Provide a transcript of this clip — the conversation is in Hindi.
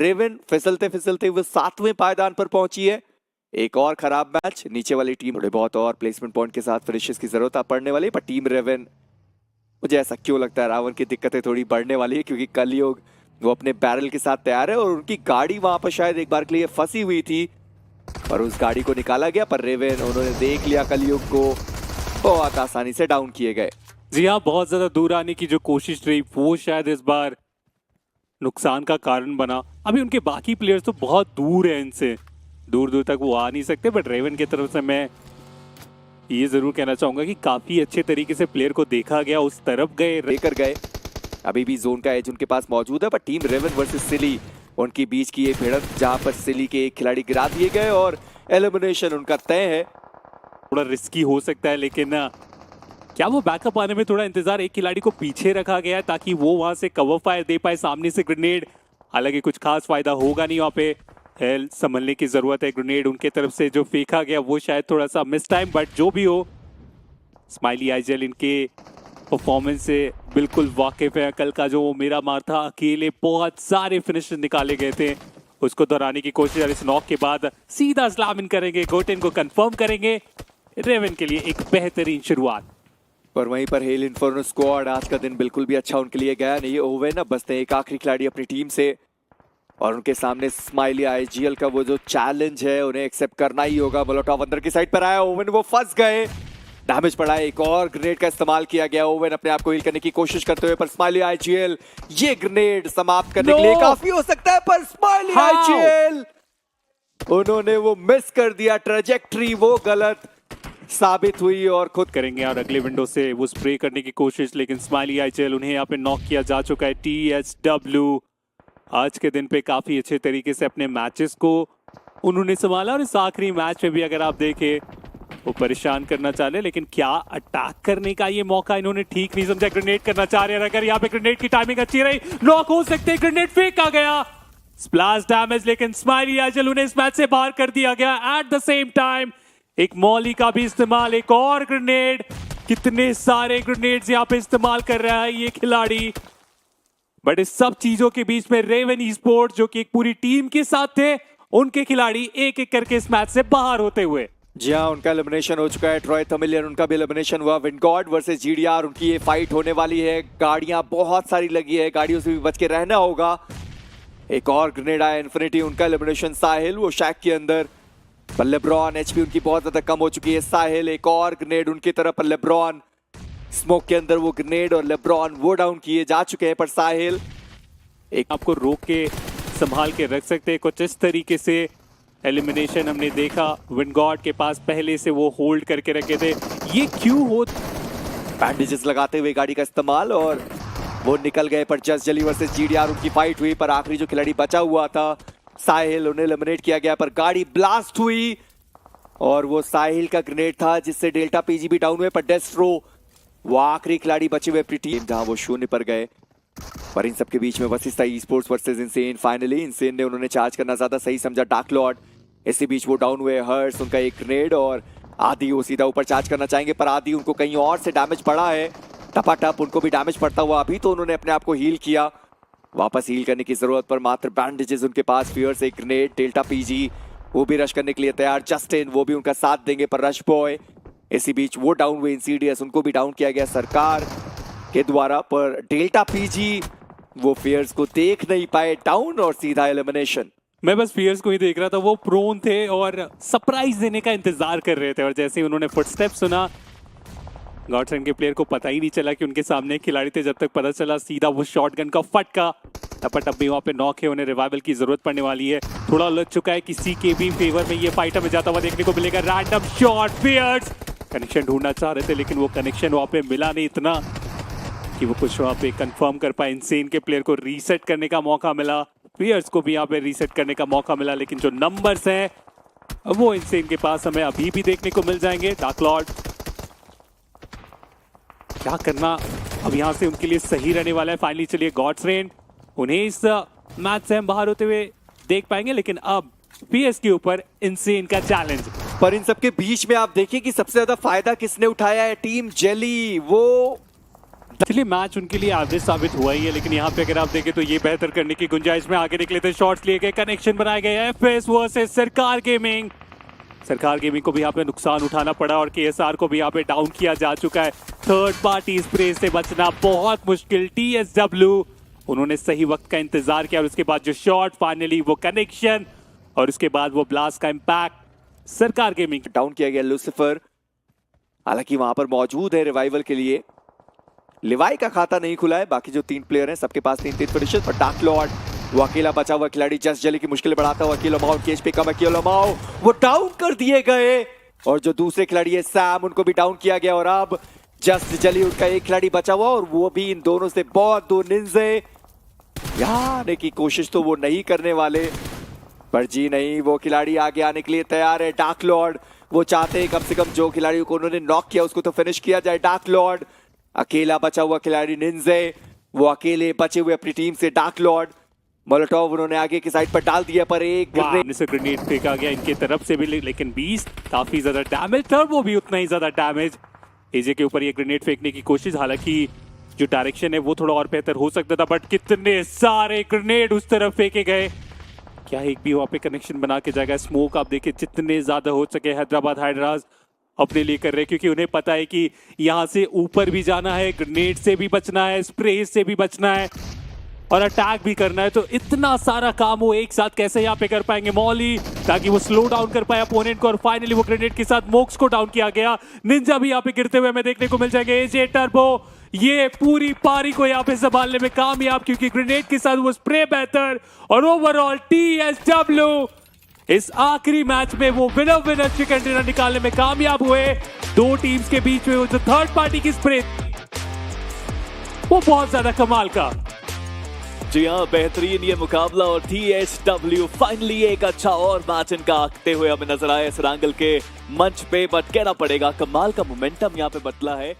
रेवन फिसलते फिसलते वो 7वें पायदान पर पहुंची है। एक और खराब मैच, नीचे वाली टीम थोड़े बहुत और प्लेसमेंट पॉइंट के साथ फिनिशेस की जरूरत पड़ने वाली है, पर टीम रेवन, मुझे ऐसा क्यों लगता है रावण की दिक्कतें थोड़ी बढ़ने वाली है, क्योंकि कलयुग वो अपने बैरल के साथ तैयार है और उनकी गाड़ी वहां पर शायद एक बार के लिए फंसी हुई थी और उस गाड़ी को निकाला गया, पर रेवन उन्होंने देख लिया कलयुग को, बहुत आसानी से डाउन किए गए। जी हाँ, बहुत ज्यादा दूर आने की जो कोशिश रही वो शायद इस बार नुकसान का कारण बना। अभी उनके बाकी प्लेयर्स तो बहुत दूर है, इनसे दूर दूर तक वो आ नहीं सकते, बट रेवन की तरफ से मैं ये जरूर कहना चाहूंगा कि काफी अच्छे तरीके से प्लेयर को देखा गया, उस तरफ गए, लेकर गए। अभी भी जोन का एज उनके पास मौजूद है, पर टीम रेवन वर्सेस सिली, उनकी बीच की ये भिड़ंत जहां पर सिली के एक खिलाड़ी गिरा दिए गए और एलिमिनेशन उनका तय है। थोड़ा रिस्की हो सकता है, लेकिन क्या वो बैकअप आने में थोड़ा इंतजार, एक खिलाड़ी को पीछे रखा गया है ताकि वो वहां से कवर फायर दे पाए सामने से ग्रेनेड। हालांकि कुछ खास फायदा होगा नहीं, वहां पे हेल्थ संभलने की जरूरत है। ग्रेनेड उनके तरफ से जो फेंका गया वो शायद थोड़ा सा मिस टाइम, बट जो भी हो, स्माइली आइजल इनके परफॉर्मेंस से बिल्कुल वाकिफ है। कल का जो मेरा मार था, अकेले बहुत सारे फिनिशेस निकाले गए थे, उसको दोहराने की कोशिश, और इस नॉक के बाद सीधा स्लैम इन करेंगे, गोटेन को कंफर्म करेंगे। रेवन के लिए एक बेहतरीन शुरुआत। पर वहीं पर हेल इन्फर्नो स्क्वाड, आज का दिन बिल्कुल भी अच्छा उनके लिए गया नहीं। ओवेन अब बसते एक आखिरी खिलाड़ी अपनी टीम से और उनके सामने स्माइली आईजीएल का वो जो चैलेंज है उन्हें एक्सेप्ट करना ही होगा। मोलोटॉव अंदर की साइड पर आया, ओवेन वो फंस गए, डैमेज पड़ा है, एक और ग्रेनेड का इस्तेमाल किया गया। ओवेन अपने आप को हील करने की कोशिश करते हुए, पर स्माइली आईजीएल ये ग्रेनेड समाप्त करने के लिए काफी हो सकता है, पर स्माइली आईजीएल उन्होंने वो मिस कर दिया, ट्रेजेक्ट्री वो गलत साबित हुई और खुद करेंगे और अगले विंडो से वो स्प्रे करने की कोशिश, लेकिन स्माइली आईजीएल उन्हें यहाँ पे नॉक किया जा चुका है। TSW आज के दिन पे काफी अच्छे तरीके से अपने मैचेस को उन्होंने संभाला और इस आखिरी मैच में भी अगर आप देखें वो परेशान करना चाह रहे, लेकिन क्या अटैक करने का ये मौका इन्होंने ठीक नहीं समझा। ग्रेनेड करना चाह रहे हैं, अगर यहाँ पे ग्रेनेड की टाइमिंग अच्छी रही नॉक हो सकते, ग्रेनेड फेंका गया, स्प्लैश डैमेज, लेकिन स्माइली आईजीएल उन्हें इस मैच से बाहर कर दिया गया। एट द सेम टाइम एक मॉली का भी इस्तेमाल, एक और ग्रेनेड, कितने सारे ग्रेनेड्स यहाँ पे इस्तेमाल कर रहा है ये खिलाड़ी। बट इस सब चीजों के बीच में रेवन ई-स्पोर्ट्स जो कि एक पूरी टीम के साथ थे, उनके खिलाड़ी एक एक करके इस मैच से बाहर होते हुए। जी हाँ, उनका एलिमिनेशन हो चुका है। ट्रॉय थमिलियन, उनका भी एलिमिनेशन हुआ। विंगॉड वर्सेस जीडीआर, उनकी ये फाइट होने वाली है। गाड़ियां बहुत सारी लगी है, गाड़ियों से भी बच के रहना होगा। एक और ग्रेनेड आया इन्फिनिटी, उनका एलिमिनेशन। साहिल वो शैक के अंदर, पर लेब्रॉन एचपी उनकी बहुत ज्यादा कम हो चुकी है। साहिल एक और ग्रेनेड उनकी तरफ, पर लेब्रॉन स्मोक के अंदर वो ग्रेनेड और लेब्रॉन वो डाउन किए जा चुके हैं। पर साहिल एक आपको रोक के संभाल के रख सकते हैं, कुछ इस तरीके से एलिमिनेशन हमने देखा। विंगॉड के पास पहले से वो होल्ड करके रखे थे, ये क्यों हो, बैंडेजेस लगाते हुए गाड़ी का इस्तेमाल और वो निकल गए। पर जस्ट जली वर्सेस जीडीआर उनकी फाइट हुई, पर आखिरी जो खिलाड़ी बचा हुआ था साहिल, उन्हें एलिमिनेट किया गया, पर गाड़ी ब्लास्ट हुई और वो साहिल का ग्रेनेड था जिससे डेल्टा पीजी भी डाउन हुए। पर डेस्ट्रो वो आखिरी खिलाड़ी बचे हुए अपनी टीम, जहां वो शून्य पर गए। पर इन सबके बीच में Vashishtha esports versus insane, finally insane ने उन्होंने चार्ज करना ज्यादा सही समझा। डार्क लॉर्ड, इसी बीच वो डाउन हुए। हर्ष उनका एक ग्रेनेड और आदि वो सीधा ऊपर चार्ज करना चाहेंगे, पर आदि उनको कहीं और से डैमेज पड़ा है, टपाटप उनको भी डैमेज पड़ता हुआ। अभी तो उन्होंने अपने आप को हील किया, वापस हील करने की जरूरत पर मात्र बैंडेजेस उनके पास। फियर्स एक ग्रेनेड, डेल्टा पीजी वो भी रश करने के लिए तैयार। जस्टिन वो भी उनका साथ देंगे, पर रश बॉय इसी बीच वो डाउन हुए। इंसीडियस उनको भी डाउन किया गया सरकार के द्वारा, पर डेल्टा पीजी वो फियर्स को देख नहीं पाए, डाउन और सीधा एलिमिनेशन। मैं बस फियर्स को ही देख रहा था, वो प्रोन थे और सरप्राइज देने का इंतजार कर रहे थे, और जैसे ही उन्होंने फुटस्टेप सुना, गॉडसन के प्लेयर को पता ही नहीं चला कि उनके सामने खिलाड़ी थे। जब तक पता चला सीधा वो शॉटगन का फटका, टपटप भी वहां पे नॉक है, उन्हें रिवाइवल की जरूरत पड़ने वाली है। थोड़ा उलझ चुका है, किसी के भी फेवर में ये फाइट हमें जाता हुआ देखने को मिलेगा। रैंडम शॉट, फियर्स कनेक्शन ढूंढना चाह रहे थे, लेकिन वो कनेक्शन वहां पे मिला नहीं इतना कि वो कुछ वहां पे कंफर्म कर पाए। इंसेन के प्लेयर को रीसेट करने का मौका मिला, फियर्स को भी यहाँ पे रीसेट करने का मौका मिला, लेकिन जो नंबर्स हैं वो इंसेन के पास हमें अभी भी देखने को मिल जाएंगे। डार्क लॉर्ड क्या करना अब यहाँ से उनके लिए सही रहने वाला है। फाइनली चलिए गॉड्स रेन, उन्हें इस मैच से हम बाहर होते हुए देख पाएंगे, लेकिन अब पीएस के ऊपर इंसेन का चैलेंज। पर इन सबके बीच में आप देखिए कि सबसे ज्यादा फायदा किसने उठाया है, टीम जेली। वो इसलिए मैच उनके लिए एवरेज साबित हुआ ही है, लेकिन यहाँ पे अगर आप देखें तो ये बेहतर करने की गुंजाइश में आगे निकले थे, शॉट्स लिए गए, कनेक्शन बनाए गए। एफएस वर्सेस सरकार गेमिंग। सरकार गेमिंग को भी यहाँ पे नुकसान उठाना पड़ा और केएसआर को भी यहाँ पे डाउन किया जा चुका है। थर्ड पार्टी स्प्रे से बचना बहुत मुश्किल। टीएसडब्ल्यू उन्होंने सही वक्त का इंतजार किया और उसके बाद जो शॉट, फाइनली वो कनेक्शन और उसके बाद वो ब्लास्ट का इम्पैक्ट सरकार गेमिंग। डाउन किया गया लूसिफर, हालांकि वहां पर मौजूद है रिवाइवल के लिए। लिवाई का खाता नहीं खुला है, बाकी जो 3 प्लेयर हैं सबके पास 3 फिनिशेस, पर डार्क लॉर्ड वो अकेला बचा हुआ खिलाड़ी जस्ट जली की मुश्किल बढ़ाता हुआ अकेला माओ केज पे कम अकेला माओ वो डाउन कर दिए गए। और जो दूसरे खिलाड़ी है सैम, उनको भी डाउन किया गया और अब जस्ट जली उनका एक खिलाड़ी बचा हुआ और वो भी इन दोनों से बहुत दूर। निंजे यहाँ आने की कोशिश तो वो नहीं करने वाले, पर जी नहीं, वो खिलाड़ी आगे आने के लिए तैयार है। डार्क लॉर्ड वो चाहते हैं कम से कम जो खिलाड़ी को उन्होंने नॉक किया उसको तो फिनिश किया जाए। डार्क लॉर्ड अकेला बचा हुआ खिलाड़ी निंजे, वो अकेले बचे हुए अपनी टीम से। डार्क लॉर्ड मोलोटोव उन्होंने आगे की साइड पर डाल दिया, पर एक ग्रेनेड फेंका गया इनके तरफ से भी, लेकिन 20 काफी ज्यादा डैमेज था, वो भी उतना ही ज्यादा डैमेज। एजे के ऊपर ये ग्रेनेड फेंकने की कोशिश, हालांकि जो डायरेक्शन है वो थोड़ा और बेहतर हो सकता था, बट कितने सारे ग्रेनेड उस तरफ फेंके गए। क्या एक भी वहां पे कनेक्शन बना के जाएगा? स्मोक आप देखिए जितने ज्यादा हो सके हैदराबाद हाइड्रास अपने लिए कर रहे हैं, क्योंकि उन्हें पता है कि यहाँ से ऊपर भी जाना है, ग्रेनेड से भी बचना है, स्प्रे से भी बचना है और अटैक भी करना है। तो इतना सारा काम वो एक साथ कैसे यहाँ पे कर पाएंगे? मॉली ताकि वो स्लो डाउन कर पाए अपोनेंट को और फाइनली वो ग्रेनेड के साथ मोक्स को डाउन किया गया। निंजा भी यहाँ पे गिरते हुए हमें देखने को मिल जाएंगे। एजे टर्बो ये पूरी पारी को यहाँ पे संभालने में कामयाब, क्योंकि ग्रेनेड के साथ वो स्प्रे बेहतर और ओवरऑल टीएसडब्ल्यू इस आखिरी मैच में वो विनर चिकन डिनर निकालने में कामयाब हुए। दो टीम्स के बीच में वो जो थर्ड पार्टी की स्प्रे वो बहुत ज्यादा कमाल का। जी हाँ, बेहतरीन ये मुकाबला और टीएसडब्ल्यू फाइनली एक अच्छा और मैच इनका आते हुए हमें नजर आया इस रैंगल के मंच पे, बट कहना पड़ेगा कमाल का मोमेंटम यहाँ पे बदला है।